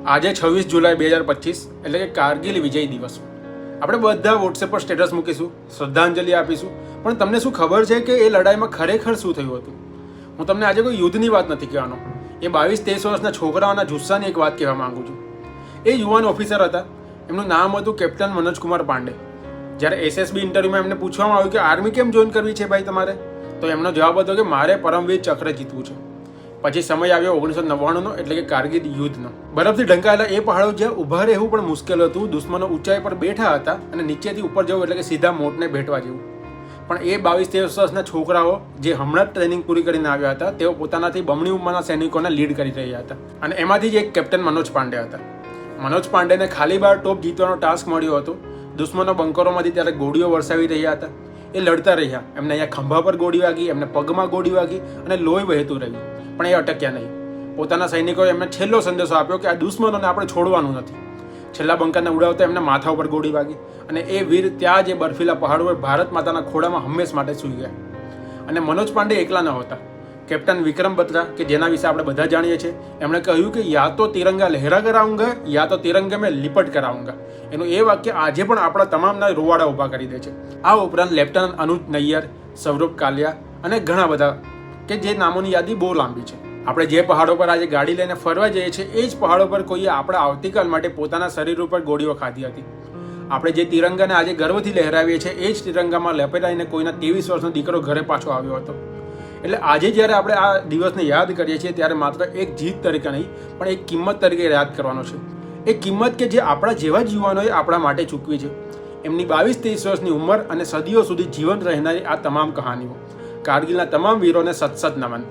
આજે 26 જુલાઈ 2025 એટલે કે કારગિલ વિજય દિવસ. આપણે બધા વોટ્સએપ પર સ્ટેટસ મૂકીશું, શ્રદ્ધાંજલિ આપીશું, પણ તમને શું ખબર છે કે એ લડાઈમાં ખરેખર શું થયું હતું? હું તમને આજે કોઈ યુદ્ધની વાત નથી કહેવાનો, એ 22-23 વર્ષના છોકરાઓના જુસ્સાની એક વાત કહેવા માંગુ છું. એ યુવાન ઓફિસર હતા, એમનું નામ હતું કેપ્ટન મનોજકુમાર પાંડે. જ્યારે એસએસબી ઇન્ટરવ્યુમાં એમને પૂછવામાં આવ્યું કે આર્મી કેમ જોઈન કરવી છે ભાઈ તમારે, તો એમનો જવાબ હતો કે મારે પરમવીર ચક્ર જીતવું છે. પછી સમય આવ્યો 1999નો, એટલે કે કારગિલ યુદ્ધનો. બરફથી ઢંકાયેલા એ પહાડો જ્યાં ઊભા રહેવું પણ મુશ્કેલ હતું, દુશ્મનો ઊંચાઈ પર બેઠા હતા અને નીચેથી ઉપર જવું એટલે કે સીધા મોટને ભેટવા જેવું. પણ એ 22-23 વર્ષના છોકરાઓ જે હમણાં જ ટ્રેનિંગ પૂરી કરીને આવ્યા હતા, તેઓ પોતાનાથી બમણી ઉંમરના સૈનિકોને લીડ કરી રહ્યા હતા. અને એમાંથી જ એક કેપ્ટન મનોજ પાંડે હતા. મનોજ પાંડેને ખાલી 12 ટોપ જીતવાનો ટાસ્ક મળ્યો હતો. દુશ્મનો બંકરોમાંથી ત્યારે ગોળીઓ વરસાવી રહ્યા હતા. એ લડતા રહ્યા, એમને અહીંયા ખંભા પર ગોળી વાગી, એમને પગમાં ગોળી વાગી અને લોહી વહેતું રહ્યું, પણ એ અટક્યા નહીં. પોતાના સૈનિકોએ એમને છેલ્લો સંદેશો આપ્યો કે આ દુશ્મનોને આપણે છોડવાનું નથી. છેલ્લા બંકરને ઉડાવતા એમને માથા ઉપર ગોળી વાગી અને એ વીર ત્યાં જે બર્ફીલા પહાડો પર ભારત માતાના ખોળામાં હંમેશ માટે સૂઈ ગયા. અને મનોજ પાંડે એકલા ન હતા. કેપ્ટન વિક્રમ બત્રા, કે જેના વિશે આપણે બધા જાણીએ છીએ, એમણે કહ્યું કે યા તો તિરંગા લહેરા કરાઉંગા યા તો તિરંગે મેં લિપટ કરાઉંગા. એનું એ વાક્ય આજે પણ આપણા તમામના રોવાડા ઊભા કરી દે છે. આ ઉપરાંત લેફ્ટનન્ટ અનુજ નૈયર, સૌરભ કાલિયા અને ઘણા બધા કે જે નામોની યાદી બહુ લાંબી છે. આપણે જે પહાડો પર આજે ગાડી લઈને ફરવા જઈએ છીએ, એ જ પહાડો પર કોઈએ આપણા આવતીકાલ માટે પોતાના શરીર ઉપર ગોળીઓ ખાધી હતી. આપણે જે તિરંગાને આજે ગર્વથી લહેરાવીએ છીએ, એ જ તિરંગામાં લપેટાઈને કોઈના 23 વર્ષનો દીકરો ઘરે પાછો આવ્યો હતો. એટલે આજે જ્યારે આપણે આ દિવસને યાદ કરીએ છીએ, ત્યારે માત્ર એક જીત તરીકે નહીં, પણ એક કિંમત તરીકે યાદ કરવાનો છે. એ કિંમત કે જે આપણા જેવા જ યુવાનોએ આપણા માટે ચૂકવી છે. એમની 22-23 વર્ષની ઉંમર અને સદીઓ સુધી જીવંત રહેનારી આ તમામ કહાનીઓ. કારગિલના તમામ વીરોને સત નમન.